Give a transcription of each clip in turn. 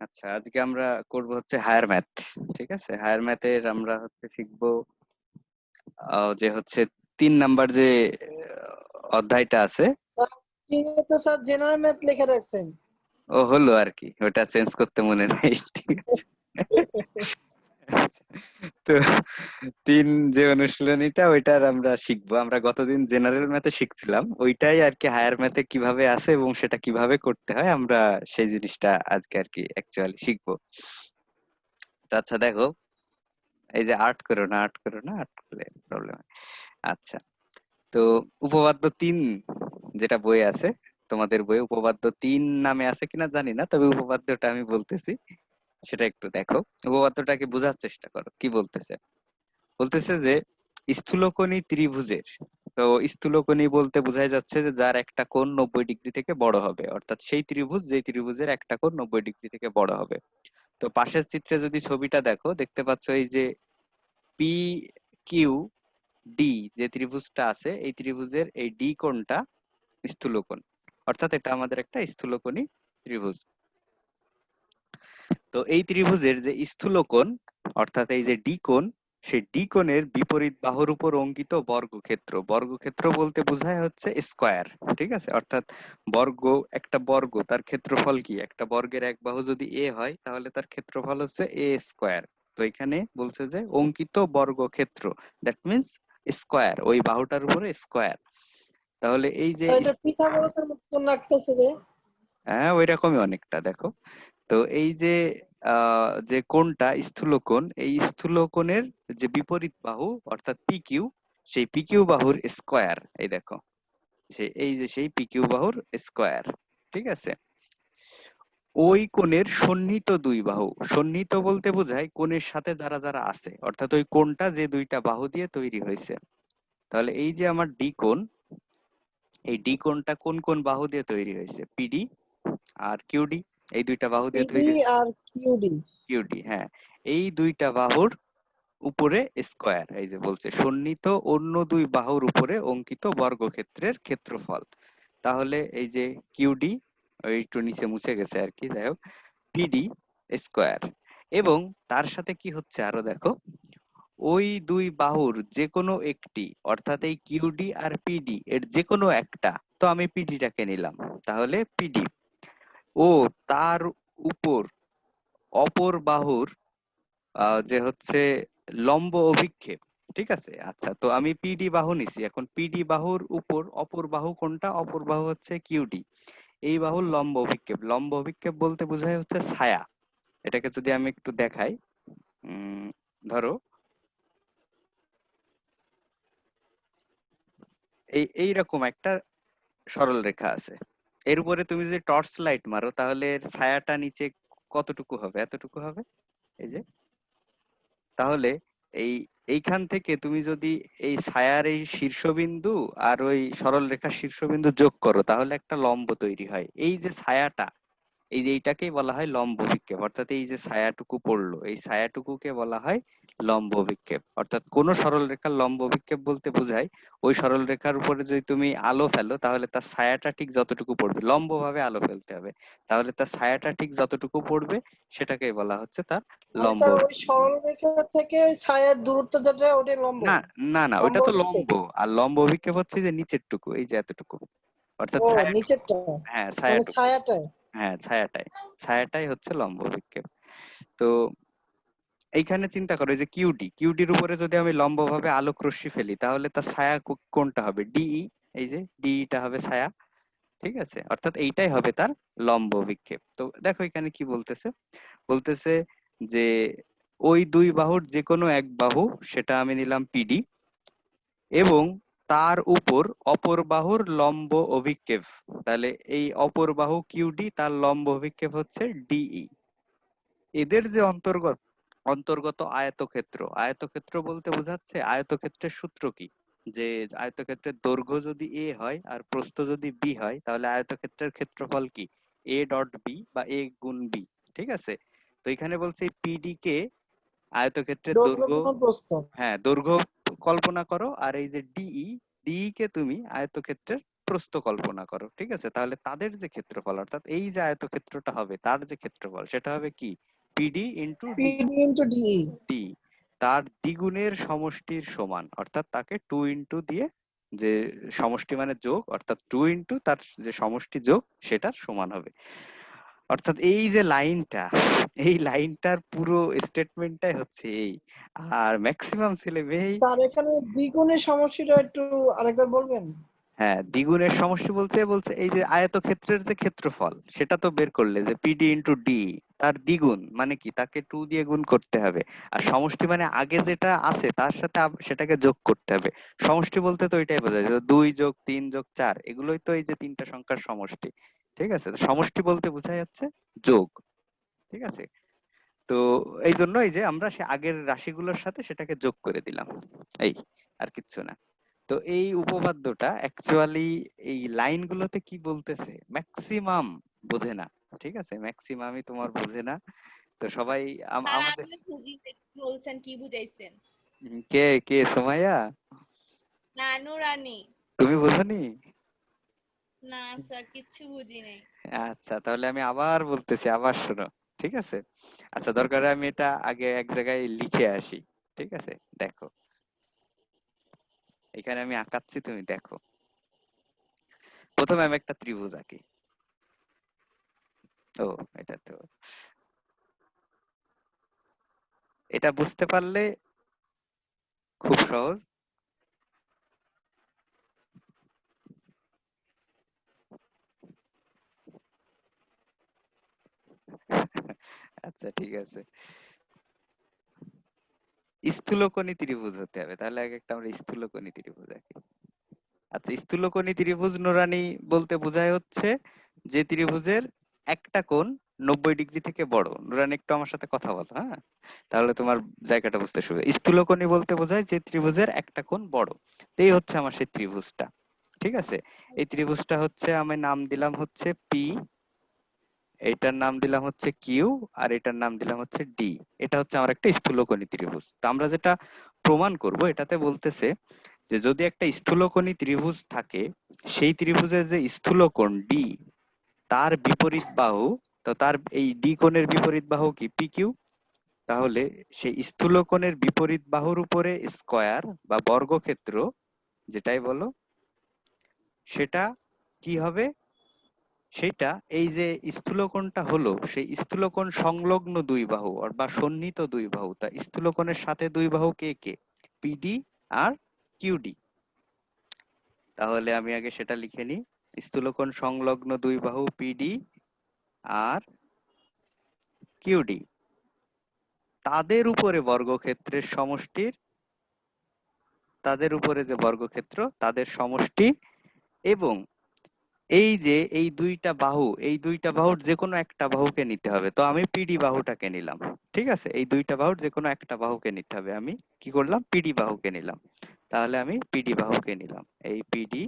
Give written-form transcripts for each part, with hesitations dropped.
আচ্ছা, আজকে আমরা করব হচ্ছে হায়ার ম্যাথ। ঠিক আছে? হায়ার ম্যাথের আমরা হচ্ছে শিখবো যে হচ্ছে ৩ নাম্বার যে অধ্যায়টা আছে। স্যার স্ক্রিনে তো স্যার জেনারেল ম্যাথ লিখে রাখছেন। ও হলো আরকি। ওটা চেঞ্জ করতে মনে নাই। ঠিক আছে। তো ৩ যে অনুশীলনীটা ওইটার আমরা শিখবো। আমরা গতদিন জেনারেল ম্যাথে শিখছিলাম। ওইটাই আরকি হায়ার ম্যাথে কিভাবে আছে এবং সেটা কিভাবে করতে হয় আমরা সেই জিনিসটা আজকে আরকি অ্যাকচুয়ালি শিখবো। তো আচ্ছা দেখো, এই যে আর্ট করো না, আর্ট করো না, আর্ট করলে প্রবলেম হয়। আচ্ছা, তো উপপাদ্য ৩ যেটা বই আছে, তোমাদের বইয়ে উপপাদ্য ৩ নামে আছে কিনা জানি না, তবে উপপাদ্যটা আমি বলতেছি, সেটা একটু দেখো। উপপাদ্যটাকে বোঝার চেষ্টা করো। কি বলতেছে? বলতেছে যে স্থূলকোণী ত্রিভুজের, তো স্থূলকোণী বলতে বোঝাই যাচ্ছে যে যার একটা কোণ ৯০ ডিগ্রি থেকে বড় হবে, অর্থাৎ সেই ত্রিভুজ যে ত্রিভুজের একটা কোণ ৯০ ডিগ্রি থেকে বড় হবে। তো পাশের চিত্রে যদি ছবিটা দেখো, দেখতে পাচ্ছ এই যে পি কিউ ডি যে ত্রিভুজটা আছে, এই ত্রিভুজের এই ডি কোণটা স্থূলকোণ, অর্থাৎ এটা আমাদের একটা স্থূলকোণী ত্রিভুজ। তো এই ত্রিভুজের যে স্থূলকোণ অর্থাৎ এই যে ডি কোণ, সেই ডি কোণের বিপরীত বাহুর উপর অঙ্কিত বর্গক্ষেত্র, বর্গক্ষেত্র বলতে বোঝায় হচ্ছে স্কয়ার। ঠিক আছে? অর্থাৎ বর্গ, একটা বর্গ তার ক্ষেত্রফল কি? একটা বর্গের এক বাহু যদি এ হয় তাহলে তার ক্ষেত্রফল হচ্ছে এ স্কয়ার। তো এখানে বলছে যে অঙ্কিত বর্গক্ষেত্র, দ্যাট মিন্স স্কয়ার, ওই বাহুটার উপরে স্কয়ার। তাহলে এই যে এটা পিথাগোরাসের মতন লাগতেছে যে। হ্যাঁ, ওইরকমই অনেকটা দেখো। তো এই যে যে কোণটা স্থূলকোণ, এই স্থূলকোণের যে বিপরীত বাহু অর্থাৎ পি কিউ, সেই পি কিউ বাহুর স্কয়ার, এই দেখো, এই যে সেই পি কিউ বাহুর স্কয়ার। ঠিক আছে? ওই কোণের সন্নিহিত দুই বাহু, সন্নিহিত বলতে বোঝায় কোণের সাথে যারা যারা আছে, অর্থাৎ ওই কোণটা যে দুইটা বাহু দিয়ে তৈরি হয়েছে। তাহলে এই যে আমার ডি কোণ, এই ডি কোণটা কোন কোন বাহু দিয়ে তৈরি হয়েছে? পিডি আর কিউডি, এই দুইটা বাহু দিয়ে পিডি তৈরি হয়েছে। আর কিউডি। কিউডি, হ্যাঁ। এই দুইটা বাহুর উপরে স্কয়ার, এই যে বলছে সন্নিহিত অন্য দুই বাহুর উপরে অঙ্কিত বর্গক্ষেত্রের ক্ষেত্রফল। তাহলে এই যে কিউডি, একটু নিচে মুছে গেছে আর কি, যাই হোক, পিডি স্কয়ার, এবং তার সাথে কি হচ্ছে আরো দেখো, ওই দুই বাহুর যে কোনো একটি, অর্থাৎ এই কিউডি আর পিডি এর যে কোনো একটা, তো আমি পিডিটাকে নিলাম, তাহলে পিডি ও তার উপর অপর বাহুর যে হচ্ছে লম্ব অভিক্ষেপ। ঠিক আছে? আচ্ছা, তো আমি পিডি বাহু নিছি, এখন পিডি বাহুর উপর অপর বাহু কোনটা? অপর বাহু হচ্ছে কিউডি। এই বাহুর লম্ব অভিক্ষেপ, লম্ব অভিক্ষেপ বলতে বোঝায় হচ্ছে ছায়া। এটাকে যদি আমি একটু দেখাই, ধরো এইরকম একটা সরল রেখা আছে, এর উপরে তুমি যদি টর্চ লাইট মারো তাহলে এর ছায়াটা নিচে কতটুকু হবে? এতটুকু হবে, এই যে। তাহলে এই এইখান থেকে তুমি যদি এই ছায়ার এই শীর্ষবিন্দু আর ওই সরল রেখার শীর্ষবিন্দু যোগ করো তাহলে একটা লম্ব তৈরি হয়। এই যে ছায়াটা, এই যে এইটাকেই বলা হয় লম্ব বিক্ষেপ, অর্থাৎ এই যে ছায়াটুকু পড়লো, এই ছায়াটুকুকে বলা হয় লম্ব বিক্ষেপ। অর্থাৎ কোন সরল রেখার লম্ব বিক্ষেপ বলতে বোঝায় ওই সরল রেখার উপরে যদি তুমি আলো ফেলো তাহলে তার ছায়াটা ঠিক যতটুকু পড়বে, লম্ব ভাবে আলো ফেলতে হবে, তাহলে তার ছায়াটা ঠিক যতটুকু পড়বে সেটাকেই বলা হচ্ছে তার মানে লম্ব স্যার ওই বিক্ষেপ। সরল রেখা থেকে ওই ছায়ার দূরত্ব যেটা ওটাই লম্ব। না, না, না, লম্ব ওইটা তো অভিক্ষেপ। লম্ব। আর লম্ব অভিক্ষেপ হচ্ছে যে নিচের টুকু, এই যে এতটুকু, অর্থাৎ ও ছায়াটুকু। নিচেরটা। হ্যাঁ, মানে ছায়াটুকু। ছায়াটাই। হ্যাঁ, ছায়াটাই, ছায়াটাই হচ্ছে লম্ব অভিক্ষেপ। তো এইখানে চিন্তা করো, এই যে কিউডি, কিউডির উপরে যদি আমি লম্ব ভাবে আলোক রশ্মি ফেলি তাহলে তার ছায়া কোনটা হবে? ডিই, এই যে ডিইটা হবে ছায়া। ঠিক আছে? অর্থাৎ এইটাই হবে তার লম্ব অভিক্ষেপ। তো দেখো এখানে কি বলতেছে, বলতেছে যে ওই দুই বাহুর যে কোনো এক বাহু, সেটা আমি নিলাম পিডি, এবং তার উপর অপর বাহুর লম্ব অভিক্ষেপ, তাহলে এই অপর বাহু কিউডি, তার লম্ব অভিক্ষেপ হচ্ছে ডিই। এদের যে অন্তর্গত অন্তর্গত আয়তক্ষেত্র, আয়তক্ষেত্র বলতে বোঝাচ্ছে আয়তক্ষেত্রের সূত্র কি? যে আয়তক্ষেত্রের দৈর্ঘ্য যদি এ হয় আর প্রস্থ যদি বি হয় তাহলে আয়তক্ষেত্রের ক্ষেত্রফল কি? এ ডট বি বা এ গুণ বি। ঠিক আছে? তো এখানে বলছে পিডি কে আয়তক্ষেত্রের দৈর্ঘ্য দৈর্ঘ্য, গুণন প্রস্থ। হ্যাঁ, দৈর্ঘ্য কল্পনা করো, আর এই যে ডিই, ডিই কে তুমি আয়তক্ষেত্রের প্রস্থ কল্পনা করো, ঠিক আছে? তাহলে তাদের যে ক্ষেত্রফল, অর্থাৎ এই যে আয়তক্ষেত্রটা হবে তার যে ক্ষেত্রফল সেটা হবে কি, PD into D. PD into D. D তার দ্বিগুণের সমষ্টির সমান, অর্থাৎ তাকে 2 ইন্টু দিয়ে, যে সমষ্টি মানে যোগ, অর্থাৎ 2 ইন্টু তার যে সমষ্টি যোগ সেটার সমান হবে। অর্থাৎ এই যে লাইনটা, এই লাইনটার পুরো স্টেটমেন্টটাই হচ্ছে এই। আর ম্যাক্সিমাম ছেলে মেয়েই, স্যার এখানে দ্বিগুণের সমষ্টিটা একটু আরেকবার বলবেন? হ্যাঁ দ্বিগুণের সমষ্টি বলছে বলছে এই যে আয়তক্ষেত্রের যে ক্ষেত্রফল সেটা তো বের করলে যে পিডি ইন্টু ডি, তার দ্বিগুণ মানে কি, তাকে 2 দিয়ে গুণ করতে হবে। আর সমষ্টি মানে আগে যেটা আছে তার সাথে সেটাকে যোগ করতে হবে। সমষ্টি বলতে তো এটাই বোঝায় যে 2 যোগ 3 যোগ 4, এগুলোই তো এই যে তিনটা সংখ্যার সমষ্টি, ঠিক আছে? তো সমষ্টি বলতে বোঝায় যাচ্ছে যোগ, ঠিক আছে? তো এই জন্য এই যে আমরা সে আগের রাশিগুলোর সাথে সেটাকে যোগ করে দিলাম, এই, আর কিচ্ছু না। তো এই উপপাদ্যটা অ্যাকচুয়ালি এই লাইনগুলোতে কি বলতেছে ম্যাক্সিমাম বোঝে না, ঠিক আছে? ম্যাক্সিমামই তোমার বোঝে না। তো সবাই স্যার আমাদের, আমি বুঝি নাই, কি বলছেন, কি বুঝাইছেন? কে কে সোমাইয়া, নানু রানী। তুমি বোঝনি? না স্যার, কিচ্ছু বুঝি নাই। আচ্ছা তাহলে আমি আবার বলতেছি, আবার শোনো, ঠিক আছে? আচ্ছা দরকার হয় আমি এটা আগে এক জায়গায় লিখে আসি, ঠিক আছে? দেখো এখানে আমি আঁকাচ্ছি, তুমি দেখো। প্রথমে আমি একটা ত্রিভুজ আঁকি। ও, এটা তো, এটা বুঝতে পারলে খুব সহজ। আচ্ছা ঠিক আছে, স্থূলকোণী ত্রিভুজ হতে হবে, তাহলে আগে একটা আমরা স্থূলকোণী ত্রিভুজ আঁকি। আচ্ছা স্থূলকোণী ত্রিভুজ নুরানি বলতে বোঝায় হচ্ছে যে ত্রিভুজের একটা কোণ 90 ডিগ্রি থেকে বড়। নুরানি একটু আমার সাথে কথা বলো, হ্যাঁ, তাহলে তোমার জায়গাটা বুঝতে সুবিধা। স্থূলকোণী বলতে বোঝায় যে ত্রিভুজের একটা কোণ বড়। তো এই হচ্ছে আমার সেই ত্রিভুজটা, ঠিক আছে? এই ত্রিভুজটা হচ্ছে আমি নাম দিলাম হচ্ছে পি, এটার নাম দিলাম হচ্ছে কিউ, আর এটার নাম দিলাম হচ্ছে ডি। এটা হচ্ছে আমার একটা স্থূলকোণী ত্রিভুজ। তো আমরা যেটা প্রমাণ করব এটাতে বলতেছে যে যদি একটা স্থূলকোণী ত্রিভুজ থাকে, সেই ত্রিভুজের যে স্থূলকোণ ডি, তার বিপরীত বাহু, তো তার এই ডি কোণের বিপরীত বাহু কি পি কিউ, তাহলে সেই স্থূলকোণের বিপরীত বাহুর উপরে স্কয়ার বা বর্গক্ষেত্র যেটাই বলো, সেটা কি হবে, সেটা এই যে স্থূলকোণটা হলো সেই স্থূলকোণ সংলগ্ন দুই বাহু বা সন্নিহিত দুই বাহু, তা স্থূলকোণের সাথে দুই বাহু কে কে, পিডি আর কিউডি। তাহলে আমি আগে সেটা লিখে নিই, স্থূলকোণ সংলগ্ন দুই বাহু পিডি আর কিউডি, তাদের উপরে বর্গক্ষেত্রের সমষ্টির, তাদের উপরে যে বর্গক্ষেত্র তাদের সমষ্টি, এবং এই যে এই দুইটা বাহু, এই দুইটা বাহুর যে কোনো একটা বাহুকে নিতে হবে। তো আমি পিডি বাহুটাকে নিলাম, ঠিক আছে? এই দুইটা বাহুর যে কোনো একটা বাহুকে নিতে হবে, আমি কি করলাম, পিডি বাহুকে নিলাম। তাহলে আমি পিডি বাহুকে নিলাম, এই পিডি,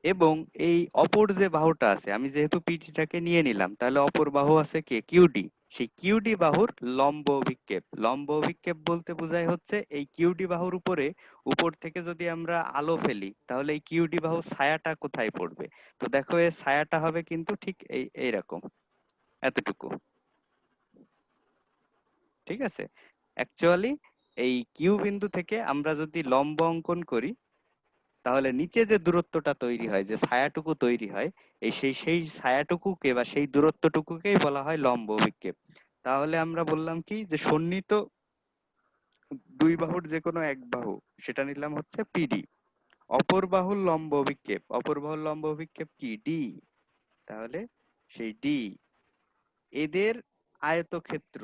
এবং এই অপর যে বাহুটা আছে, আমি যেহেতু পিডিটাকে নিয়ে নিলাম তাহলে অপর বাহু আছে কে, কিউডি। সেই কিউডি বাহুর লম্ব অভিক্ষেপ, লম্ব অভিক্ষেপ বলতে বোঝায় হচ্ছে এই কিউডি বাহুর উপরে উপর থেকে যদি আমরা আলো ফেলি তাহলে এই কিউডি বাহুর ছায়াটা কোথায় পড়বে। তো দেখো এর ছায়াটা হবে কিন্তু ঠিক এইরকম, এতটুকু, ঠিক আছে? অ্যাকচুয়ালি এই কিউ বিন্দু থেকে আমরা যদি লম্ব অঙ্কন করি তাহলে নিচে যে দূরত্বটা তৈরি হয়, যে ছায়াটুকু তৈরি হয়, এই সেই ছায়াটুকুকে বা সেই দূরত্বটুকুকেই বলা হয় লম্ব অভিক্ষেপ। তাহলে আমরা বললাম কি, যে সন্নিহিত দুই বাহুর যে কোনো এক বাহু, সেটা নিলাম হচ্ছে পিডি, অপর বাহুর লম্ব অভিক্ষেপ, অপর বাহুর লম্ব অভিক্ষেপ কি, ডি। তাহলে সেই ডি, এদের আয়তক্ষেত্র,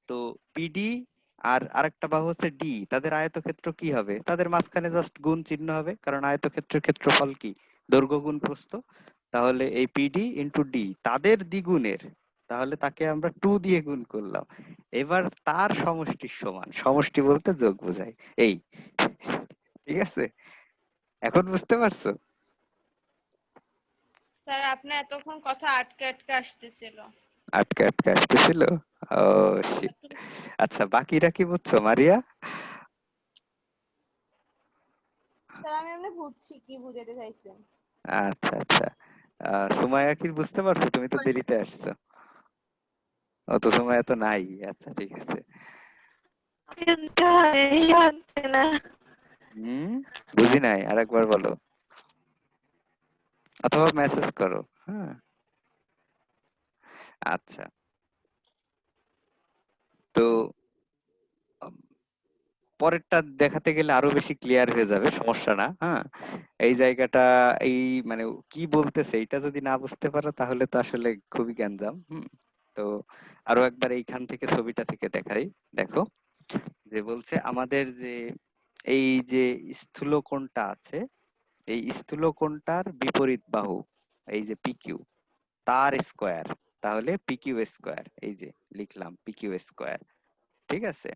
তো পিডি আর আরেকটা বাহু হচ্ছে ডি, তাদের আয়তক্ষেত্র কি হবে, তাদের মাঝখানে জাস্ট গুণ চিহ্ন হবে, কারণ আয়তক্ষেত্রের ক্ষেত্রফল কি, দৈর্ঘ্য গুণ প্রস্থ। তাহলে এই পিডি ইন্টু ডি তাদের দ্বিগুণের, তাহলে তাকে আমরা 2 দিয়ে গুণ করলাম। এবার তার সমষ্টির সমান, সমষ্টি বলতে যোগ বোঝায়, এই, ঠিক আছে? এখন বুঝতে পারছো? স্যার আপনার এতক্ষণ কথা আটকে আটকে আসতেছিল। আটকে আটকে আসতেছিল, ও শিট। আচ্ছা বাকিরা কি বুঝছো, মারিয়া? স্যার আমি এমনি বুঝছি কি বুঝাতে চাইছেন। আচ্ছা আচ্ছা। সুমাইয়া কি বুঝতে পারছো? তুমি তো দেরিতে আসছো। অত সময় তো নাই। আচ্ছা ঠিক আছে। কিন্তু এই হচ্ছে না। হুম, বুঝি নাই, আরেকবার বলো অথবা মেসেজ করো। হ্যাঁ, আচ্ছা। তো উম, পরেরটা দেখাতে গেলে আরো বেশি ক্লিয়ার হয়ে যাবে, সমস্যা না। হ্যাঁ, এই জায়গাটা, এই মানে কি বলতেছে এটা যদি না বুঝতে পারো তাহলে তো আসলে খুবই গ্যাঞ্জাম। তো আরো একবার এইখান থেকে ছবিটা থেকে দেখাই। দেখো, যে বলছে আমাদের যে এই যে স্থূলকোণটা আছে, এই স্থূলকোণটার বিপরীত বাহু, এই যে পিকিউ, তার স্কোয়ার, তাহলে পিকিউ স্কোয়ার, এই যে লিখলাম পিকিউ স্কোয়ার। ঠিক আছে।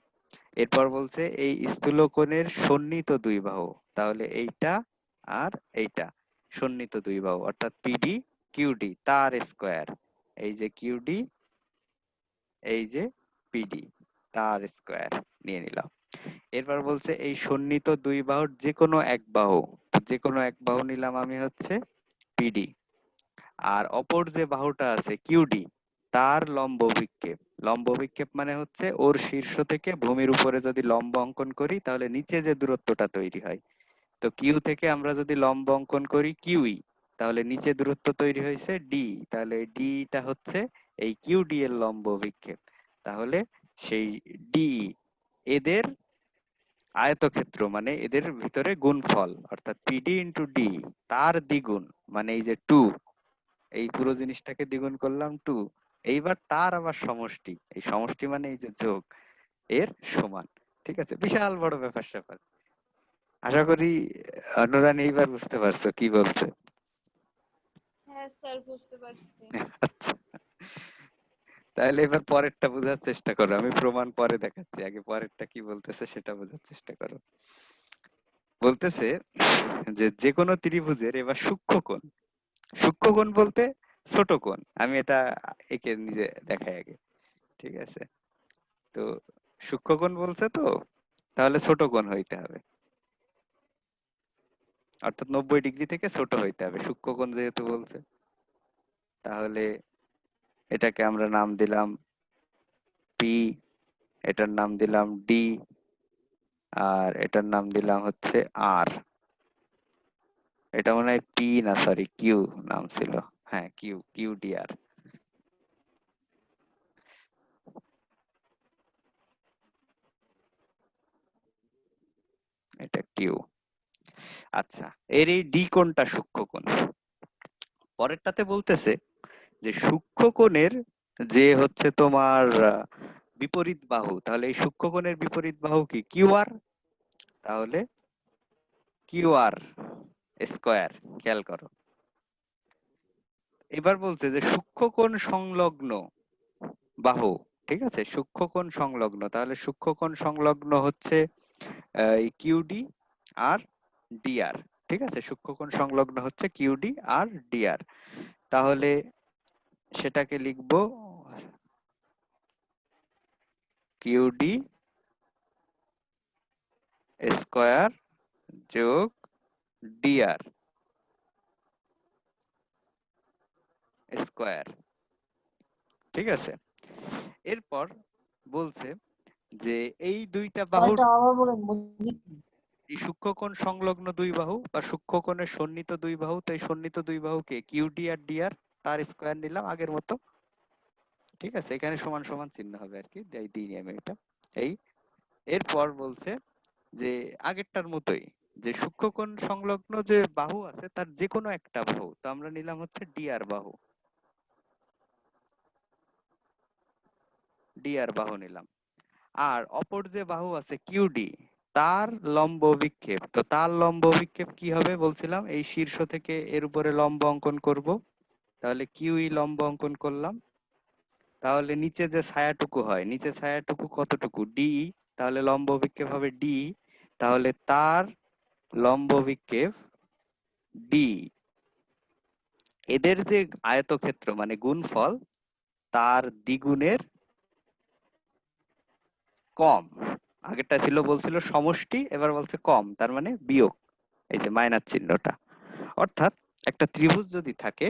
এরপর বলছে এই স্থূলকোণের সন্নিহিত দুই বাহু, তাহলে এইটা আর এইটা সন্নিহিত দুই বাহু, অর্থাৎ পিডি কিউডি তার স্কোয়ার, এই যে কিউডি, এই যে পিডি তার স্কোয়ার নিয়ে নিলাম। এরপর বলছে এই সন্নিহিত দুই বাহুর যে কোনো এক বাহু, তো যে কোনো এক বাহু নিলাম আমি হচ্ছে পিডি, আর অপর যে বাহুটা আছে কিউডি, তার লম্ব বিক্ষেপ। লম্ব বিক্ষেপ মানে হচ্ছে ওর শীর্ষ থেকে ভূমির উপরে যদি লম্ব অঙ্কন করি তাহলে নিচে যে দূরত্বটা তৈরি হয়, তো কিউ থেকে আমরা যদি লম্ব অঙ্কন করি কিউই, তাহলে নিচে দূরত্ব তৈরি হয়েছে ডি, তাহলে ডিটা হচ্ছে এই কিউডি এর লম্ব বিক্ষেপ। তাহলে সেই ডি, এদের আয়তক্ষেত্র মানে এদের ভিতরে গুণফল, অর্থাৎ পিডি ইন্টু ডি, তার দ্বিগুণ, মানে এই যে টু, এই পুরো জিনিসটাকে দ্বিগুণ করলাম টু, এইবার তার আবার সমষ্টি, এই সমষ্টি মানে এই যে যোগ, এর সমান। ঠিক আছে, বিশাল বড় ব্যাপার স্যাপার। আশা করি অনুরানী এইবার বুঝতে পারছো কি বলছে। হ্যাঁ স্যার বুঝতে পারছি। আচ্ছা, তাহলে এবার পরেরটা বোঝার চেষ্টা করো, আমি প্রমাণ পরে দেখাচ্ছি, আগে পরেরটা কি বলতেছে সেটা বোঝার চেষ্টা করো। বলতেছে যে যে কোনো ত্রিভুজের এবার সূক্ষ্মকোণ, সূক্ষ্মকোণ বলতে ছোট কোণ, আমি এটা একে নিজে দেখাই আগে। ঠিক আছে, তো সূক্ষ্মকোণ বলছে তো, তাহলে ছোট কোণ হইতে হবে, অর্থাৎ 90 ডিগ্রি থেকে ছোট হইতে হবে সূক্ষ্মকোণ যেহেতু বলছে। তাহলে এটাকে আমরা নাম দিলাম পি, এটার নাম দিলাম ডি, আর এটার নাম দিলাম হচ্ছে আর। এটা মনে হয় পি না, সরি কিউ নাম ছিল। হ্যাঁ, কিউ, কিউ ডি আর, এটা কিউ। আচ্ছা, এর এই ডি কোণটা সূক্ষ্মকোণ। পরেরটাতে বলতেছে যে সূক্ষ্মকোণের যে হচ্ছে তোমার বিপরীত বাহু, তাহলে এই সূক্ষ্মকোণের বিপরীত বাহু কি কিউ আর, তাহলে কিউ আর স্কোয়ার। খেয়াল করো, এবার বলছে যে সূক্ষ্মকোণ সংলগ্ন বাহু। ঠিক আছে, সূক্ষ্মকোণ সংলগ্ন, তাহলে সূক্ষ্মকোণ সংলগ্ন হচ্ছে এই কিউডি আর ডিআর। ঠিক আছে, সূক্ষ্মকোণ সংলগ্ন হচ্ছে কিউডি আর ডিআর। তাহলে সেটাকে লিখবো কিউডি স্কোয়ার যোগ ডিআর স্কোয়ার। ঠিক আছে, এরপর বলছে যে এই দুইটা বাহুর, পয়েন্টটা আবার বলেন বুঝি। এই সূক্ষ্মকোণ সংলগ্ন দুই বাহু বা সূক্ষ্মকোণের সন্নিহিত দুই বাহু, তো এই সন্নিহিত দুই বাহুকে কিউডি আর ডিআর তার স্কোয়ার নিলাম আগের মতো। ঠিক আছে, এখানে সমান সমান চিহ্ন হবে আর কি, দিইনি আমি এটা। এই এরপর বলছে যে আগেরটার মতোই, যে সূক্ষ্মকোণ সংলগ্ন যে বাহু আছে তার যে কোনো একটা বাহু, তো আমরা নিলাম হচ্ছে ডিআর বাহু, ডিআর বাহু নিলাম। আর অপর যে বাহু আছে কিউডি, তার লম্ব বিক্ষেপ, তো তার লম্ব বিক্ষেপ কি হবে বলছিলাম, এই শীর্ষ থেকে এর উপরে লম্ব অঙ্কন করব, তাহলে কিউই লম্ব অঙ্কন করলাম। তাহলে নিচে যে ছায়াটুকু হয়, নিচে ছায়াটুকু কতটুকু ডি, তাহলে লম্ব বিক্ষেপ হবে ডি, তাহলে তার লম্ব বিক্ষেপ ডি, এদের যে আয়তক্ষেত্র মানে গুণফল, তার দ্বিগুণের কম। আগেরটা ছিল বলছিল সমষ্টি, এবার বলছে কম, তার মানে বিয়োগ। এই যে মাইনাস চিহ্নটা। অর্থাৎ একটা ত্রিভুজ যদি থাকে,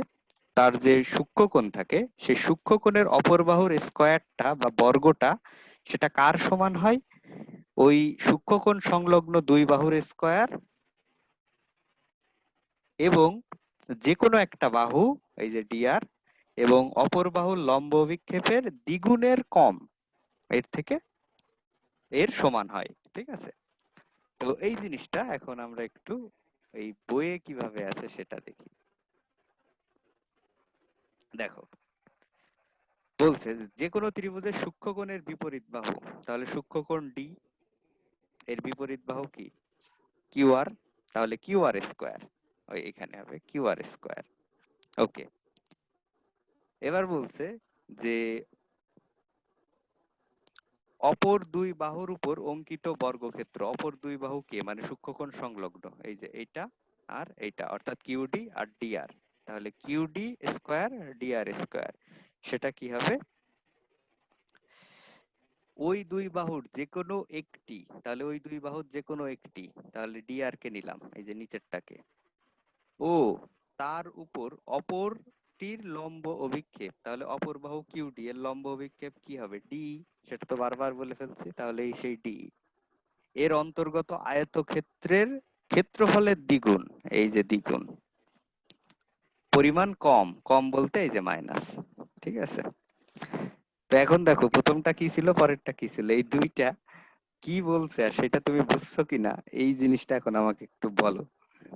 তার যে সূক্ষ্মকোণ থাকে, সেই সূক্ষ্মকোণের অপর বাহুর স্কয়ারটা বা বর্গটা সেটা কার সমান হয়? ওই সূক্ষ্মকোণ সংলগ্ন দুই বাহুর স্কয়ার এবং যে কোনো একটা বাহু, এই যে ডিআর, এবং অপর বাহুর লম্ব অভিক্ষেপের দ্বিগুণের কম, এর থেকে এর সমান হয়। ঠিক আছে? তো এই জিনিসটা এখন আমরা একটু এই বইয়ে কিভাবে আছে সেটা দেখি। দেখো, বলছে যে কোনো ত্রিভুজের সূক্ষ্মকোণের বিপরীত বাহু, তাহলে সূক্ষ্মকোণ ডি এর বিপরীত বাহু কি? কিউআর, তাহলে কিউআর স্কয়ার, ওই এখানে হবে কিউআর স্কয়ার। ওকে, এবার বলছে যে অপর দুই বাহুর উপর অঙ্কিত বর্গক্ষেত্র, অপর দুই বাহু কে, মানে সূক্ষ্মকোণ সংলগ্ন, এই যে এইটা আর এইটা, অর্থাৎ কিউডি আর ডিআর, তাহলে কিউডি স্কয়ার ডিআর স্কয়ার, সেটা কি হবে? ওই দুই বাহুর যে কোনো একটি, তাহলে ওই দুই বাহুর যে কোনো একটি, তাহলে ডিআর কে নিলাম, এই যে নিচেরটাকে, ও তার উপর অপরটির লম্ব অভিক্ষেপ, তাহলে অপর বাহু কিউডি এর লম্ব অভিক্ষেপ কি হবে? ডি, সেটা তো বারবার বলে ফেলছি, তাহলে এই সেই ডি এর অন্তর্গত আয়তক্ষেত্রের ক্ষেত্রফলের দ্বিগুণ, এই যে দ্বিগুণ, পরিমাণ কম, কম বলতে এই যে মাইনাস। ঠিক আছে? তো এখন দেখো প্রথমটা কি ছিল, পরেরটা কি ছিল, এই দুইটা কি বলছে আর সেটা তুমি বুঝছো কিনা, এই জিনিসটা এখন আমাকে একটু বলো।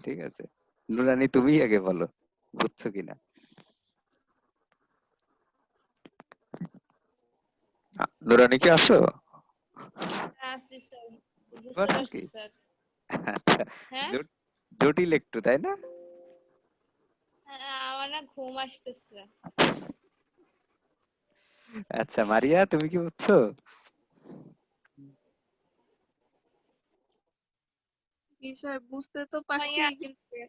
ঠিক আছে, নুরানি তুমি আগে বলো বুঝছো কিনা। নুরানি কি আছো? আছি স্যার, বুঝতে পারছো পারছি কি? স্যার। আচ্ছা, হ্যাঁ, জটিল একটু, তাই না? হ্যাঁ, আমার না ঘুম আসতেছে। আচ্ছা মারিয়া, তুমি কি বুঝছো? বিষয় বুঝতে তো পারছি, মাইয়া কিন্তু আসছে।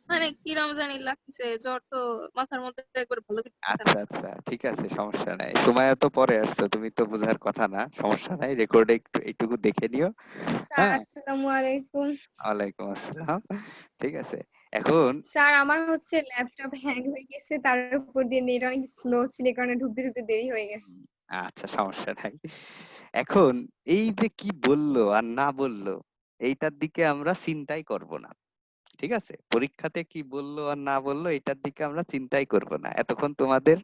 মানে কিরম জানি লাগতেছে, জ্বর তো মাথার মধ্যে একবার ভালো করতেছে না। আচ্ছা আচ্ছা, ঠিক আছে, সমস্যা নাই, সময় তো পরে আসছো, তুমি তো বোঝার কথা না, সমস্যা নাই, রেকর্ডে একটু এইটুকু দেখে নিও। স্যার হ্যাঁ, আসসালামু আলাইকুম। ওয়ালাইকুম আসসালাম। ঠিক আছে, এখন স্যার আমার হচ্ছে ল্যাপটপ হ্যাং হয়ে গেছে, তার উপর দিয়ে নেট অনেক স্লো ছিল, এই কারণে ঢুকতে ঢুকতে দেরি হয়ে গেছে। আচ্ছা সমস্যা নাই। এখন এই যে কি বললো আর না বললো, এইটার দিকে আমরা চিন্তাই করব না। ঠিক আছে, পরীক্ষাতে কি বললো আর না বললো এটার দিকে আমরা চিন্তাই করব না এতক্ষণ। তোমাদের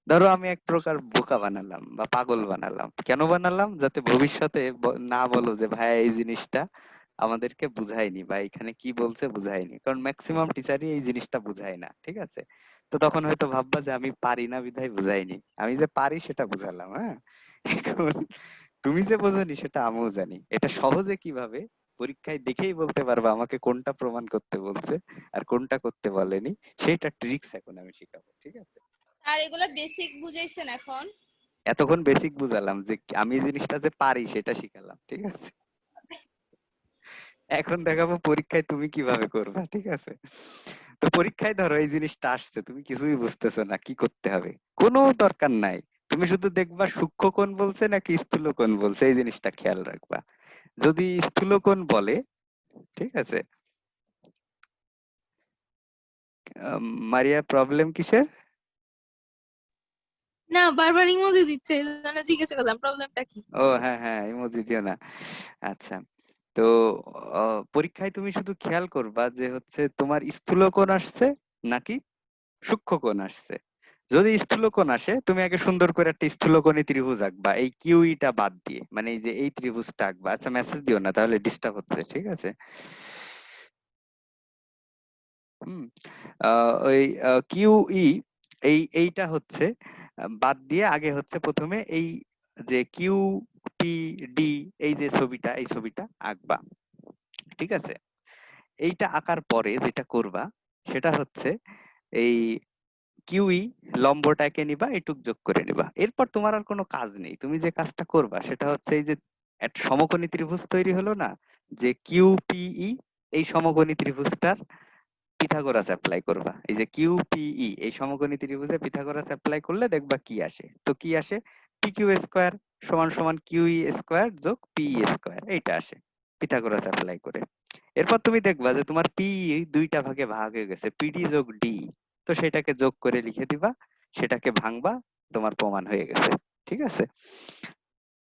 ধরো আমি এক প্রকার বোকা বানালাম বা পাগল বানালাম, কেন বানালাম? যাতে ভবিষ্যতে না বলো যে ভাই এই জিনিসটা আমাদেরকে বুঝায়নি বা এখানে কি বলছে বুঝায়নি, কারণ ম্যাক্সিমাম টিচারই এই জিনিসটা বুঝায় না। ঠিক আছে, তো তখন হয়তো ভাববা যে আমি পারি না বিধায় বুঝাইনি, আমি যে পারি সেটা বুঝালাম। হ্যাঁ, এখন তুমি যে বোঝোনি সেটা আমিও জানি। এটা সহজে কিভাবে পরীক্ষায় দেখেই বলতে পারবা আমাকে কোনটা প্রমাণ করতে বলছে আর কোনটা করতে বলেনি, সেইটা ট্রিক্স এখন আমি শিখাবো। ঠিক আছে, আর এগুলো বেসিক বুঝাইছেন এখন? এতক্ষণ বেসিক বুঝালাম, যে আমি এই জিনিসটা যে পারি সেটা শিখালাম। ঠিক আছে, এখন দেখাবো পরীক্ষায় তুমি কিভাবে করবা। ঠিক আছে, তো পরীক্ষায় ধরো এই জিনিসটা আসছে, তুমি কিছুই বুঝতেছো না কি করতে হবে, কোনো দরকার নাই, তুমি শুধু দেখবা সূক্ষ্মকোণ বলছে নাকি স্থূলকোণ বলছে, এই জিনিসটা খেয়াল রাখবা। যদি স্থূলকোণ বলে, ঠিক আছে, মারিয়া প্রবলেম কিসের? না, বারবার ইমোজি দিচ্ছে, এই জন্য জিজ্ঞাসা করলাম প্রবলেমটা কি। ও হ্যাঁ হ্যাঁ, ইমোজি দিও না। আচ্ছা, তো পরীক্ষায় তুমি শুধু খেয়াল করবা যে হচ্ছে তোমার স্থূলকোণ আসছে নাকি সূক্ষ্মকোণ আসছে। যদি স্থূলকোণ আসে তুমি আগে সুন্দর করে একটা স্থূলকোণী ত্রিভুজ আঁকবা, এই কিউইটা বাদ দিয়ে, মানে এই যে এই ত্রিভুজটা আঁকবা। আচ্ছা মেসেজ দিও না, তাহলে ডিস্টার্ব হচ্ছে। ঠিক আছে, হুম, ওই কিউই, এইটা হচ্ছে বাদ দিয়ে আগে হচ্ছে প্রথমে এই যে কিউ পি ডি, এই যে ছবিটা, এই ছবিটা আঁকবা। ঠিক আছে, এইটা আঁকার পরে যেটা করবা সেটা হচ্ছে এই কিউই লম্বটাকে নিবা, এটুক যোগ করে নিবা। এরপর তোমার আর কোনো কাজ নেই, তুমি যে কাজটা করবা সেটা হচ্ছে এই যে একটা সমকোণী ত্রিভুজ তৈরি হলো না, যে কিউপিই, এই সমকোণী ত্রিভুজটার পিথাগোরাস অ্যাপ্লাই করবা। এই যে কিউপিই, এই সমকোণী ত্রিভুজে পিথাগোরাস অ্যাপ্লাই করলে দেখবা কি আসে। তো কি আসে? পি কিউ স্কোয়ার সমান সমান কিউই স্কোয়ার যোগ পি স্কোয়ার, এইটা আসে পিথাগোরাস অ্যাপ্লাই করে। এরপর তুমি দেখবা যে তোমার পি দুইটা ভাগে ভাগ হয়ে গেছে, পিডি যোগ ডি। তো সেটাকে যোগ করে লিখে দিবা, সেটাকে ভাঙবা, তোমার প্রমাণ হয়ে গেছে। ঠিক আছে?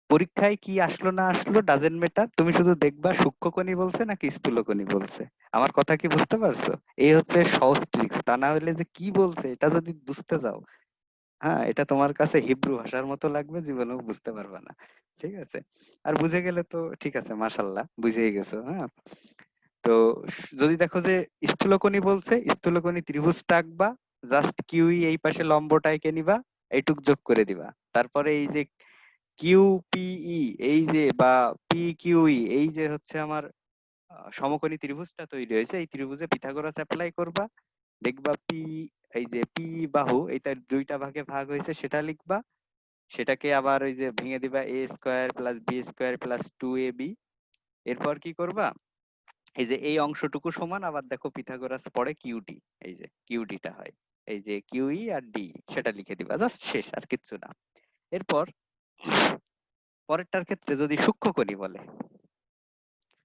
পরীক্ষায় কি আসলো না আসলো ডাজেন্ট ম্যাটার, তুমি শুধু দেখবা সূক্ষ্মকণি বলছে নাকি স্থূলকণি বলছে। আমার কথা কি বুঝতে পারছো? এই হচ্ছে সহজ ট্রিক্স। তা না হলে যে কি বলছে এটা যদি বুঝতে যাও, হ্যাঁ, এটা তোমার কাছে হিব্রু ভাষার মতো লাগবে, জীবনেও বুঝতে পারবা না। ঠিক আছে? আর বুঝে গেলে তো ঠিক আছে, মাশাআল্লাহ, বুঝেই গেছো। হ্যাঁ, তো যদি দেখো যে স্থূলকোণী বলছে, স্থূলকোণী ত্রিভুজটা আঁকবা, জাস্ট কিউই এই পাশে লম্বটা এঁকে নিবা, এইটুক যোগ করে দিবা। তারপরে এই যে কিউপিই, এই যে বা পি কিউই, এই যে হচ্ছে আমার সমকোণী ত্রিভুজটা তৈরি হয়েছে, এই ত্রিভুজে পিথাগোরাস অ্যাপ্লাই করবা। দেখবা পি, এই যে পি বাহু, এটা দুইটা ভাগে ভাগ হয়েছে, সেটা লিখবা। সেটাকে আবার ওই যে ভেঙে দিবা, a square plus B square plus 2ab। এরপর কি করবা, এই যে এই অংশটুকু সমান, আবার দেখো পিথাগোরাস পড়ে কিউডি, এই যে কিউডিটা হয় এই যে কিউই আর ডি, সেটা লিখে দিবা, জাস্ট শেষ, আর কিচ্ছু না। এরপর পরেরটার ক্ষেত্রে যদি সূক্ষ্মকণি বলে,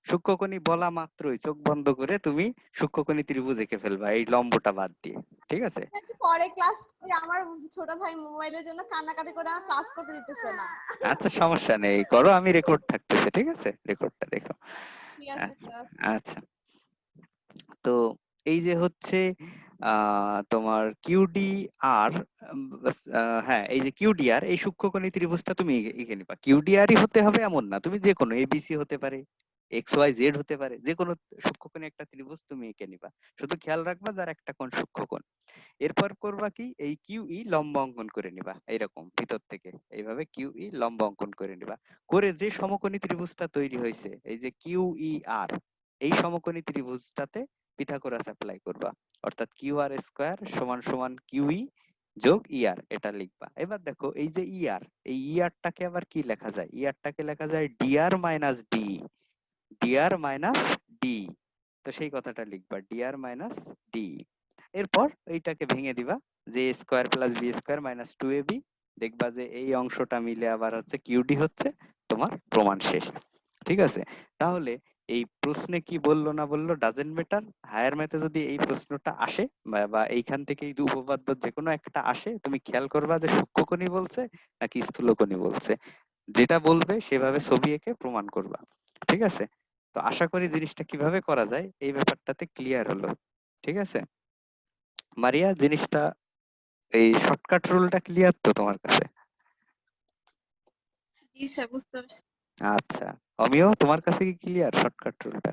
সূক্ষ্মকণি বলা মাত্রই চোখ বন্ধ করে তুমি সূক্ষ্মকণি ত্রিভুজ এঁকে ফেলবা, এই লম্বটা বাদ দিয়ে। ঠিক আছে? একটু পরে ক্লাস করি, আমার ছোট ভাই মোবাইলের জন্য কান্নাকাটি করে আমার ক্লাস করতে দিতেছে না। আচ্ছা, সমস্যা নেই, করো, আমি রেকর্ড থাকতেছে। ঠিক আছে, রেকর্ডটা দেখো। ঠিক আছে স্যার। আচ্ছা, তো এই যে হচ্ছে তোমার কিউডিআর, হ্যাঁ, এই যে কিউডিআর, এই সূক্ষ্মকণি ত্রিভুজটা তুমি এঁকে নিবা। কিউডিআরই হতে হবে এমন না, তুমি যে কোনো এবিসি হতে পারে, এক্স ওয়াই জেড হতে পারে, যে কোনো সূক্ষ্মকণি একটা ত্রিভুজ তুমি এঁকে নিবা। শুধু খেয়াল রাখবা যার একটা কোণ সূক্ষ্মকোণ। এরপর করবা কি, এই কিউই লম্ব অঙ্কন করে নিবা, এইরকম ভিতর থেকে এইভাবে কিউই লম্ব অঙ্কন করে নিবা। করে যে সমকোণী ত্রিভুজটা তৈরি হয়েছে, এই যে কিউইআর, এই সমকোণী ত্রিভুজটাতে পিথাগোরাস অ্যাপ্লাই করবা। অর্থাৎ কিউ আর স্কোয়ার সমান সমান কিউই যোগ ইআর, এটা লিখবা। এবার দেখো এই যে ইআর, এই ইআরটাকে আবার কি লেখা যায়, ইআরটাকে লেখা যায় DR minus D, DR minus D. তো সেই কথাটা লিখবা, ডিআর মাইনাস ডি। এরপর এইটাকে ভেঙে দিবা, যে square plus B square minus 2ab। দেখবা যে এই অংশটা মিলে আবার হচ্ছে কিউডি হচ্ছে, তোমার প্রমাণ শেষ। ঠিক আছে? তাহলে এই প্রশ্নে কি বললো না বললো ডাজেন্ট ম্যাটার। হায়ার ম্যাথে যদি এই প্রশ্নটা আসে বা এইখান থেকে এই উপপাদ্য যে কোনো একটা আসে, তুমি খেয়াল করবা যে সূক্ষ্মকণি বলছে নাকি স্থূলকণি বলছে। যেটা বলবে সেভাবে ছবি এঁকে প্রমাণ করবা। ঠিক আছে? তো আশা করি জিনিসটা কিভাবে করা যায় এই ব্যাপারটাতে ক্লিয়ার হলো। ঠিক আছে মারিয়া, জিনিসটা এই শর্টকাট রুলটা ক্লিয়ার তো তোমার কাছে? জি স্যার, বুঝতে পারছি। আচ্ছা, অমিও, তোমার কাছে কি ক্লিয়ার শর্টকাট রুলটা?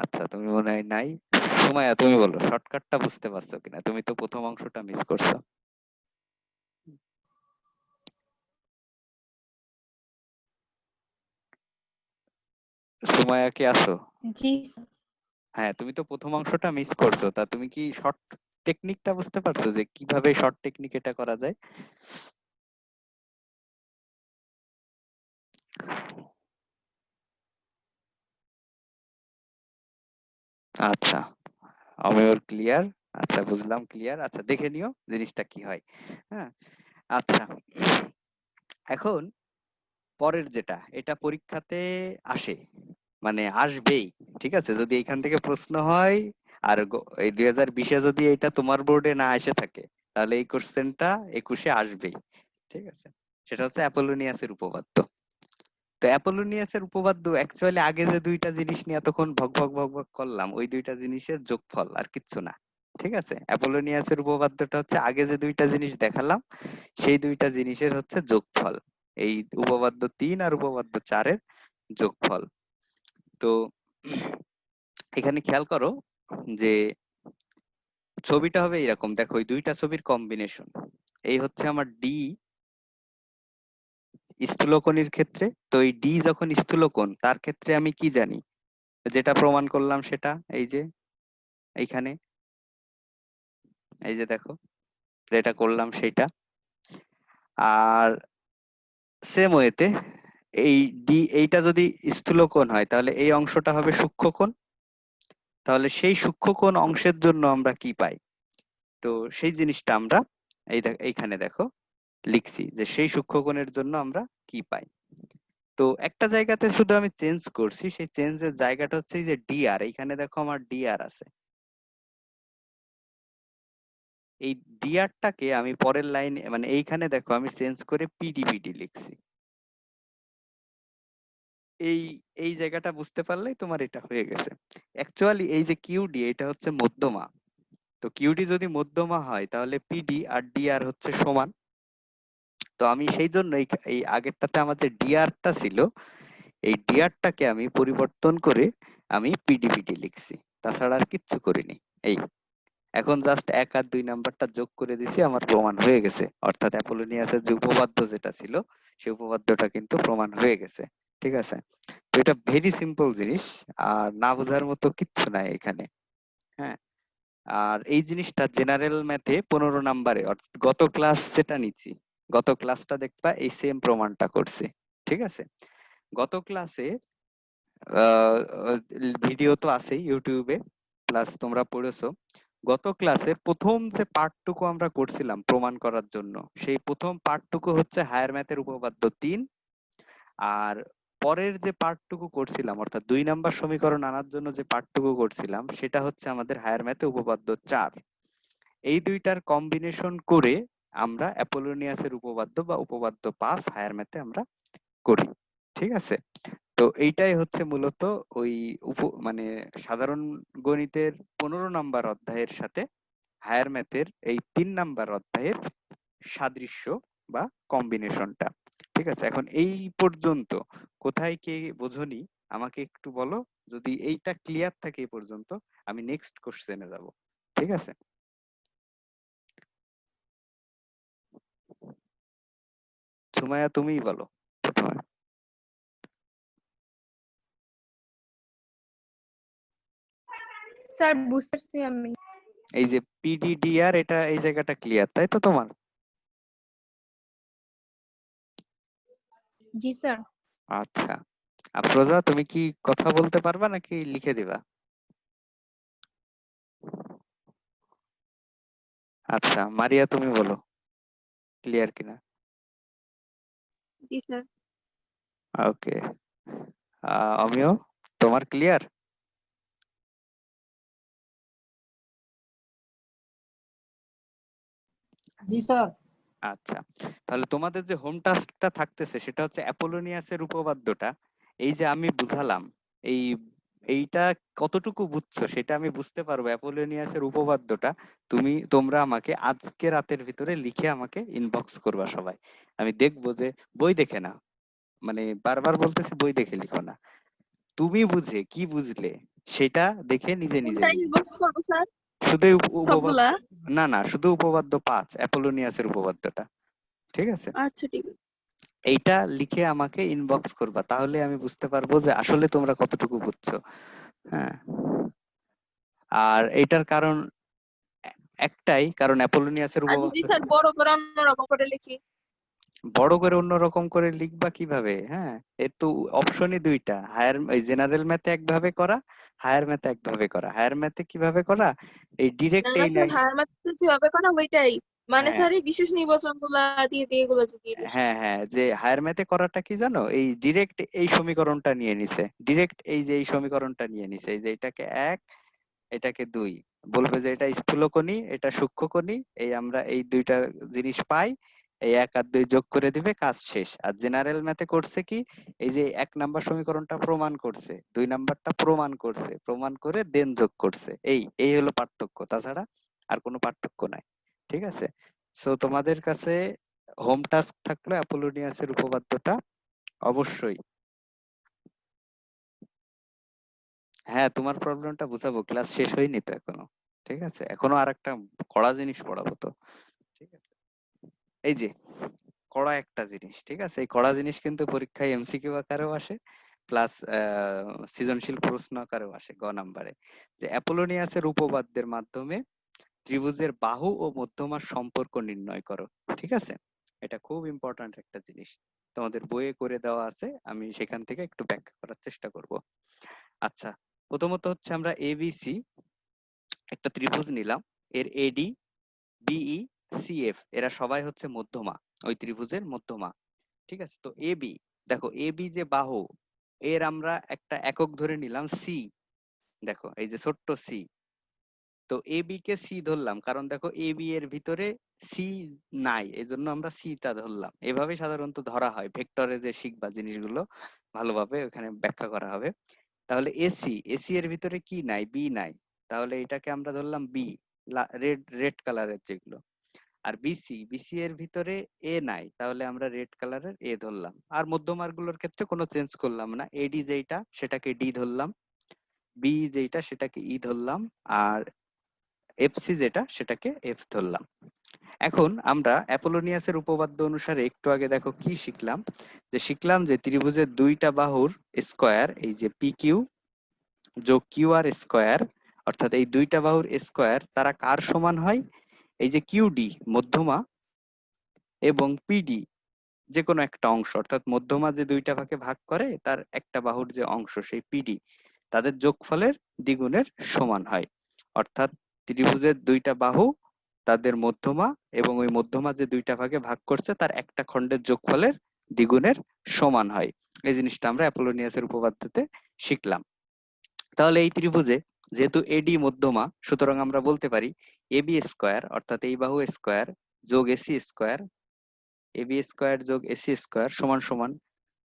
আচ্ছা, তুমি মনে হয় নাই। সুমাইয়া, তুমি বলো শর্টকাটটা বুঝতে পারছো কিনা, তুমি তো প্রথম অংশটা মিস করছো। সুমাইয়া কি আছো? জি হ্যাঁ, তুমি তো প্রথম অংশটা মিস করছো, তা তুমি কি শর্ট টেকনিকটা বুঝতে পারছো যে কিভাবে শর্ট টেকনিক এটা করা যায়? আচ্ছা, আমিও ক্লিয়ার। আচ্ছা, বুঝলাম, ক্লিয়ার। আচ্ছা, দেখে নিও জিনিসটা কি হয়। হ্যাঁ, আচ্ছা, এখন পরের যেটা, এটা পরীক্ষাতে আসে, মানে আসবেই। ঠিক আছে? যদি এখান থেকে প্রশ্ন হয়, আর এই 2020-এ যদি এটা তোমার বোর্ডে না এসে থাকে, তাহলে এই কোশ্চেনটা 21-এ আসবেই। ঠিক আছে? সেটা হচ্ছে অ্যাপোলোনিয়াসের উপপাদ্য। তো অ্যাপোলোনিয়াসের উপপাদ্য অ্যাকচুয়ালি আগে যে দুইটা জিনিস নিয়ে এতক্ষণ ভগ ভগ ভগ ভগ করলাম, ওই দুইটা জিনিসের যোগফল, আর কিচ্ছু না। ঠিক আছে? অ্যাপোলোনিয়াসের উপপাদ্যটা হচ্ছে আগে যে দুইটা জিনিস দেখালাম, সেই দুইটা জিনিসের হচ্ছে যোগফল। এই উপপাদ্য 3 আর উপপাদ্য 4 এর যোগফল। তো এখানে খেয়াল করো যে ছবিটা হবে এরকম, দেখো এই দুইটা ছবির কম্বিনেশন। এই হচ্ছে আমার ডি স্থূলকোণের ক্ষেত্রে। তো এই ডি যখন স্থূলকোণ, তার ক্ষেত্রে আমি কি জানি, যেটা প্রমাণ করলাম সেটা এই যে এইখানে, এই যে দেখো যেটা করলাম সেটা। আর সেম ওয়েতে এই ডি, এইটা যদি স্থূলকোণ হয় তাহলে এই অংশটা হবে সূক্ষ্মকোণ। তাহলে সেই সূক্ষ্মকোণ অংশের জন্য আমরা কি পাই, তো সেই জিনিসটা আমরা এইখানে দেখো লিখছি যে সেই সূক্ষ্মকোণের জন্য আমরা কি পাই। তো তো একটা জায়গাতে শুধু আমি চেঞ্জ করছি, সেই চেঞ্জের জায়গাটা হচ্ছে এই যে ডিআর, এইখানে দেখো আমার ডিআর আছে, এই ডিআরটাকে আমি পরের লাইনে মানে এইখানে দেখো আমি চেঞ্জ করে পিডিবিডি লিখছি। এই এই জায়গাটা বুঝতে পারলেই তোমার এটা হয়ে গেছে। অ্যাকচুয়ালি এই যে কিউডি এটা হচ্ছে মধ্যমা, তো কিউডি যদি মধ্যমা হয় তাহলে পিডি আর ডিআর হচ্ছে সমান। তো আমি সেই জন্য এই আগেরটাতে আমার যে ডিআরটা ছিল, এই ডিআরটাকে আমি পরিবর্তন করে আমি পিডিবিডি লিখছি, তাছাড়া আর কিচ্ছু করিনি। এই এখন জাস্ট 1 আর 2 নাম্বারটা যোগ করে দিছি, আমার প্রমাণ হয়ে গেছে। অর্থাৎ অ্যাপোলোনিয়াসের যে উপপাদ্য যেটা ছিল সেই উপপাদ্যটা কিন্তু প্রমাণ হয়ে গেছে। ঠিক আছে, তো এটা ভেরি সিম্পল জিনিস, আর না বোঝার মতো কিচ্ছু নাই এখানে। হ্যাঁ, আর এই জিনিসটা জেনারেল ম্যাথে 15 নাম্বারে গত ক্লাস যেটা নিচ্ছি, গত ক্লাসটা দেখবা এই সেম প্রমাণটা করছে। ঠিক আছে, গত ক্লাসে ভিডিও তো আছেই ইউটিউবে, প্লাস তোমরা পড়েছো। গত ক্লাসের প্রথম যে পার্টটুকু আমরা করছিলাম প্রমাণ করার জন্য, সেই প্রথম পার্টটুকু হচ্ছে হায়ার ম্যাথের উপপাদ্য 3, আর পরের যে পার্টটুকু করছিলাম অর্থাৎ 2 নাম্বার সমীকরণ আনার জন্য যে পার্টটুকু করছিলাম সেটা হচ্ছে আমাদের হায়ার ম্যাথে উপপাদ্য 4। এই দুইটার কম্বিনেশন করে আমরা অ্যাপোলোনিয়াসের উপপাদ্য বা উপপাদ্য 5 হায়ার ম্যাথে আমরা করি। ঠিক আছে, তো এইটাই হচ্ছে মূলত ওই মানে সাধারণ গণিতের 15 নাম্বার অধ্যায়ের সাথে হায়ার ম্যাথের এই 3 নাম্বার অধ্যায়ের সাদৃশ্য বা কম্বিনেশনটা। ঠিক আছে, এখন এই পর্যন্ত কোথায় কে বোঝনি আমাকে একটু বলো, যদি এইটা ক্লিয়ার থাকে এই পর্যন্ত আমি নেক্সট কোশ্চেনে যাব। ঠিক আছে, সুমাইয়া তুমিই বলো প্রথমে। স্যার বুঝতে পারছি আমি। এই যে পিডিডিআর এটা এই জায়গাটা ক্লিয়ার তাই তো তোমার? জি স্যার। আচ্ছা, আফরোজা তুমি কি কথা বলতে পারবা নাকি লিখে দিবা? আচ্ছা, মারিয়া তুমি বলো ক্লিয়ার কিনা। জি স্যার। ওকে, আমিও, তোমার ক্লিয়ার? জি স্যার। আচ্ছা, তাহলে তোমাদের যে হোম টাস্কটা থাকতেছে সেটা হচ্ছে অ্যাপোলোনিয়াসের উপপাদ্যটা, এই যে আমি বুঝালাম, এই এইটা কতটুকু বুঝছো সেটা আমি বুঝতে পারবো অ্যাপোলোনিয়াসের উপপাদ্যটা তোমরা আমাকে আজকে রাতের ভিতরে লিখে আমাকে ইনবক্স করবা সবাই। আমি দেখবো যে বই দেখে না, মানে বারবার বলতেছি বই দেখে লিখো না, তুমি বুঝে কি বুঝলে সেটা দেখে নিজে নিজে কোনটা লিখবে। ইনবক্স করবো স্যার? শুধু উপপাদ্য, সবগুলা? না না, শুধু উপপাদ্য 5 অ্যাপোলোনিয়াসের উপপাদ্যটা। ঠিক আছে, আচ্ছা ঠিক আছে। এইটা লিখে আমাকে ইনবক্স করবা, তাহলে আমি বুঝতে পারবো যে আসলে তোমরা কতটুকু বুঝছো। হ্যাঁ, আর এইটার কারণ একটাই, কারণ অ্যাপোলোনিয়াসের আর যদি উপপাদ্য স্যার বড় করে অন্যরকম করে লিখি? বড় করে অন্যরকম করে লিখবা কিভাবে? হ্যাঁ, এর তো অপশনই দুইটা, হায়ার জেনারেল ম্যাথে একভাবে করা, হায়ার ম্যাথে একভাবে করা। হায়ার ম্যাথে কিভাবে করা, এই না ডিরেক্ট না এই স্যার, নাই। হায়ার ম্যাথ যেভাবে করা ওইটাই, মানে হ্যাঁ স্যার এই বিশেষ নির্বাচন গুলা দিয়ে দিয়ে এগুলো দিয়ে দিস। হ্যাঁ হ্যাঁ, যে হায়ার ম্যাথে করাটা কি জানো, এই ডিরেক্ট এই সমীকরণটা নিয়ে নিছে, ডিরেক্ট এই যে এই সমীকরণটা নিয়ে নিছে, এই যে এটাকে 1 এটাকে 2, বলবে যে এটা স্থূলকোণী এটা সূক্ষ্মকোণী, এই আমরা এই দুইটা জিনিস পাই, এই 1 আর 2 যোগ করে দিবে, কাজ শেষ। আর জেনারেল ম্যাথে করছে কি, এই যে 1 নাম্বার সমীকরণটা প্রমাণ করছে, 2 নাম্বারটা প্রমাণ করছে, প্রমাণ করে দেন যোগ করছে, এই হলো পার্থক্য, তাছাড়া আর কোনো পার্থক্য নাই। ঠিক আছে, সো তোমাদের কাছে হোম টাস্ক থাকলো অ্যাপোলোনিয়াসের উপপাদ্যটা অবশ্যই। হ্যাঁ, তোমার প্রবলেমটা বুঝাবো, ক্লাস শেষ হয়নি তো এখনো। ঠিক আছে, এখনো আরেকটা কড়া জিনিস পড়াবো তো। ঠিক আছে, এই যে কড়া একটা জিনিস, ঠিক আছে, এই কড়া জিনিস কিন্তু পরীক্ষায় এমসিকিউ আকারেও আসে, প্লাস সৃজনশীল প্রশ্ন আকারেও আসে গ নাম্বারে, যে অ্যাপোলোনিয়াসের উপপাদ্যের মাধ্যমে ত্রিভুজের বাহু ও মধ্যমার সম্পর্ক নির্ণয় করো। ঠিক আছে, এটা খুব ইম্পর্ট্যান্ট একটা জিনিস, তোমাদের বইয়ে করে দেওয়া আছে, আমি সেখান থেকে একটু ব্যাখ্যা করার চেষ্টা করব। আচ্ছা, প্রথমত হচ্ছে আমরা এবিসি একটা ত্রিভুজ নিলাম, এর এডি বিই সিএফ এরা সবাই হচ্ছে মধ্যমা, ওই ত্রিভুজের মধ্যমা। ঠিক আছে, তো এবি দেখো এ বি যে বাহু, এর আমরা একটা একক ধরে নিলাম সি। দেখো এই যে ছোট্ট সি, তো এ বি কে সি ধরলাম, কারণ দেখো এ বি এর ভিতরে সি নাই, এই জন্য আমরা সিটা ধরলাম। এভাবেই সাধারণত ধরা হয়, ভেক্টরে যে শিখবা জিনিসগুলো ভালোভাবে ওখানে ব্যাখ্যা করা হবে। তাহলে এসি, এসি এর ভিতরে কি নাই? বি নাই, তাহলে এটাকে আমরা ধরলাম বি, রেড রেড কালারের যেগুলো। আর বিসি, বিসি এর ভিতরে এ নাই, তাহলে আমরা রেড কালারের এ ধরলাম। আর মধ্যমার গুলোর ক্ষেত্রে কোনো চেঞ্জ করলাম না, এডি যেটা সেটাকে ডি ধরলাম, বি যেটা সেটাকে ই ধরলাম, আর এফসি যেটা সেটাকে এফ ধরলাম। এখন আমরা অ্যাপোলোনিয়াসের উপপাদ্য অনুসারে একটু আগে দেখো কি শিখলাম, যে শিখলাম যে ত্রিভুজের দুইটা বাহুর স্কয়ার, এই যে পি কিউ যোগ কিউ আর স্কয়ার, অর্থাৎ এই দুইটা বাহুর স্কয়ার তারা কার সমান হয়? এই যে কিউডি মধ্যমা এবং পিডি যে কোনো একটা অংশ, অর্থাৎ মধ্যমা যে দুইটা ভাগে ভাগ করে তার একটা বাহুর যে অংশ সেই পিডি, তাদের যোগফলের দ্বিগুণের সমান হয়। অর্থাৎ ত্রিভুজের দুইটা বাহু, তাদের মধ্যমা এবং ওই মধ্যমা যে দুইটা ভাগে ভাগ করছে তার একটা খণ্ডের যোগফলের দ্বিগুণের সমান হয়। এই জিনিসটা আমরা অ্যাপোলোনিয়াসের উপপাদ্যতে শিখলাম। তাহলে এই ত্রিভুজে যেহেতু এডি মধ্যমা, সুতরাং আমরা বলতে পারি এবি স্কয়ার, অর্থাৎ এই বাহু স্কয়ার যোগ এসি স্কয়ার, এবি স্কয়ার যোগ এসি স্কয়ার সমান সমান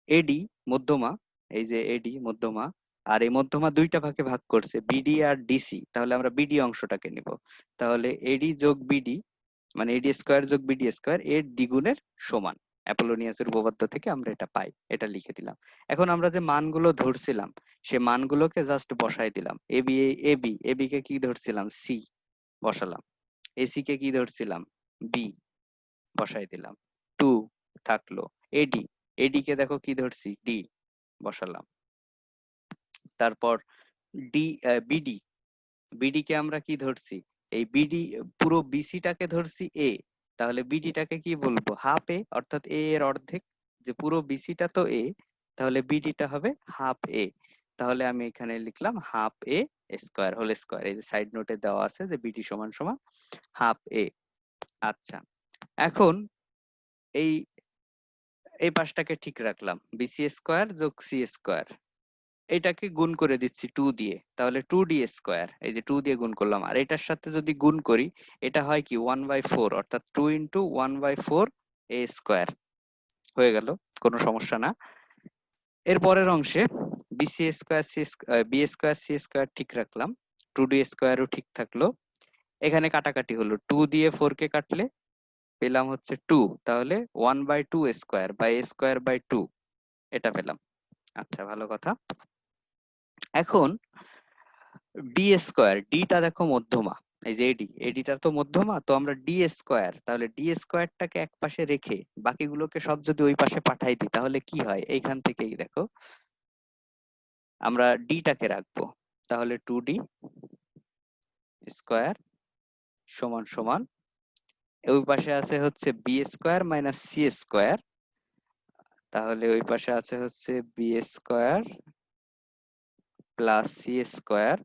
এডি মধ্যমা, এই যে এডি মধ্যমা, আর এই মধ্যমা দুইটা ভাগে ভাগ করছে বিডি আর ডিসি, তাহলে আমরা বিডি অংশটাকে নিব। তাহলে এডি যোগ বিডি মানে এডি স্কয়ার যোগ বিডি স্কয়ার এর দ্বিগুণের সমান। অ্যাপোলোনিয়াসের উপপাদ্য থেকে আমরা এটা পাই, এটা লিখে দিলাম। এখন আমরা যে মানগুলো ধরছিলাম সে মানগুলোকে জাস্ট বসাই দিলাম। এবি, এবি এবি কে কি ধরছিলাম? সি, বসালাম। এসি কে কি ধরছিলাম? বি, বসাই দিলাম। 2 থাকলো। এডি, এডি কে দেখো কি ধরছি? ডি, বসালাম। তারপর ডি, বিডি, বিডি কে আমরা কি ধরছি? এই বিডি পুরো বিসিটাকে ধরছি এ, তাহলে বিডিটাকে কি বলবো? হাফ এ, অর্থাৎ এ এর অর্ধেক। যে পুরো বিসিটা তো এ, তাহলে বিডিটা হবে হাফ এ। তাহলে আমি এখানে লিখলাম হাফ এ স্কয়ার হোল স্কয়ার, এই যে সাইড নোটে দেওয়া আছে যে বিডি সমান সমান হাফ এ। আচ্ছা, এখন এই এই পাশটাকে ঠিক রাখলাম, বিসি স্কয়ার যোগ সি স্কয়ার, এটাকে গুণ করে দিচ্ছি 2 দিয়ে, তাহলে 2d স্কয়ার, এই যে 2 দিয়ে গুণ করলাম। আর এটার সাথে যদি গুণ করি এটা হয় কি 1/4, অর্থাৎ 2 ইন্টু 1/4 এ স্কয়ার হয়ে গেল, কোনো সমস্যা না। এর পরের অংশে BC square C B square C square ঠিক রাখলাম, 2d স্কয়ারও ঠিক থাকলো। এখানে কাটাকাটি হলো, 2 দিয়ে 4 কে কাটলে পেলাম হচ্ছে 2, তাহলে 1/2 স্কয়ার বা a স্কয়ার বাই 2 এটা পেলাম। আচ্ছা, ভালো কথা। এখন ডি স্কয়ার, ডিটা দেখো মধ্যমা, এই যে এডি, এডিটা তো মধ্যমা, তো আমরা ডি স্কয়ার, তাহলে ডি স্কয়ারটাকে এক পাশে রেখে বাকিগুলোকে সব যদি ওই পাশে পাঠাই দিই তাহলে কি হয়? এইখান থেকেই দেখো আমরা ডিটাকে রাখবো, তাহলে 2d স্কয়ার সমান সমান ওই পাশে আছে হচ্ছে b square minus c square, তাহলে ওই পাশে আছে হচ্ছে b square plus c square,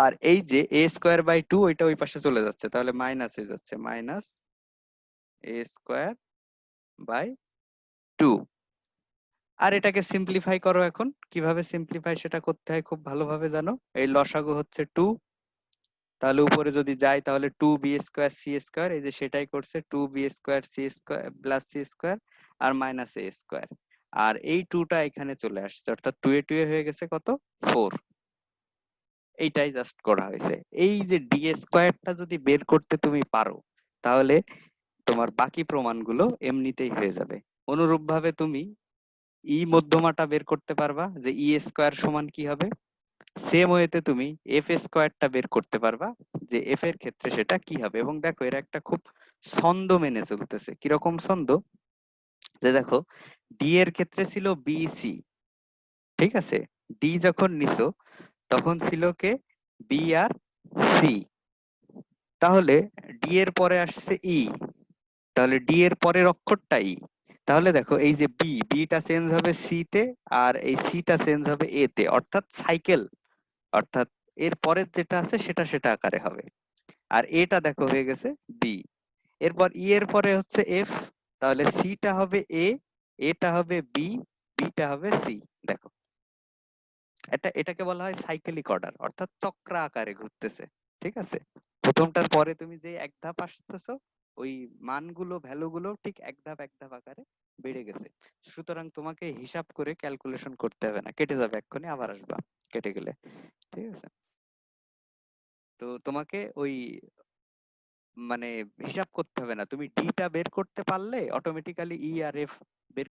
আর এই যে এ স্কয়ার বাই 2 ওইটা ওই পাশে চলে যাচ্ছে, তাহলে মাইনাস হয়ে যাচ্ছে, মাইনাস এ স্কয়ার বাই 2। আর এটাকে সিম্পলিফাই করো। এখন কিভাবে সিম্পলিফাই সেটা করতে হয় খুব ভালোভাবে জানো। এই লসাগু হচ্ছে 2, তাহলে উপরে যদি যাই তাহলে 2b স্কয়ার সি স্কয়ার, এই যে সেটাই করছে, 2b square C square plus c square আর মাইনাস এ স্কয়ার, আর এই 2টা এখানে চলে আসছে, অর্থাৎ 2 এ 2 এ হয়ে গেছে কত? 4। এইটাই জাস্ট করা হয়েছে। এই যে ডি স্কয়ারটা যদি বের করতে তুমি পারো তাহলে তোমার বাকি প্রমাণগুলো এমনিতেই হয়ে যাবে। অনুরূপভাবে তুমি ই মধ্যমাটা বের করতে পারবা, যে ই স্কয়ার সমান কি হবে। সেম ওয়েতে তুমি এফ স্কয়ারটা বের করতে পারবা, যে এফ এর ক্ষেত্রে সেটা কি হবে। এবং দেখো এরা একটা খুব ছন্দ মেনে চলতেছে। কিরকম ছন্দ? যে দেখো ডি এর ক্ষেত্রে ছিল বিসি, ঠিক আছে, ডি যখন নিছো তখন ছিল কে? বি আর সি, তাহলে ডি এর পরে আসছে ই, তাহলে ডি এর পরের অক্ষরটা ই, তাহলে দেখো এই যে বি, বিটা চেঞ্জ হবে সি তে আর এই সিটা চেঞ্জ হবে এ তে, অর্থাৎ সাইকেল, অর্থাৎ এর পরের যেটা আছে সেটা সেটা আকারে হবে। আর এটা দেখো হয়ে গেছে বি, এরপর ই এর পরে হচ্ছে এফ, তাহলে সিটা হবে এ এটা হবে বি, বিটা হবে সি। দেখো এটাকে বলা হয় সাইকেলিক অর্ডার, অর্থাৎ চক্র আকারে ঘুরতেছে। ঠিক আছে, প্রথমটার পরে তুমি যে এক ধাপ আসতেছো, ওই মানগুলো ভ্যালুগুলো ঠিক এক ধাপ আকারে বেড়ে গেছে। সুতরাং তোমাকে হিসাব করে ক্যালকুলেশন করতে হবে না, কেটে যাবে এক্ষুনি, আবার আসবা কেটে গেলে। ঠিক আছে, তো তোমাকে ওই মানে হিসাব করতে হবে না, তুমি ডিটা বের করতে পারলে অটোমেটিক্যালি ই আর এফ বের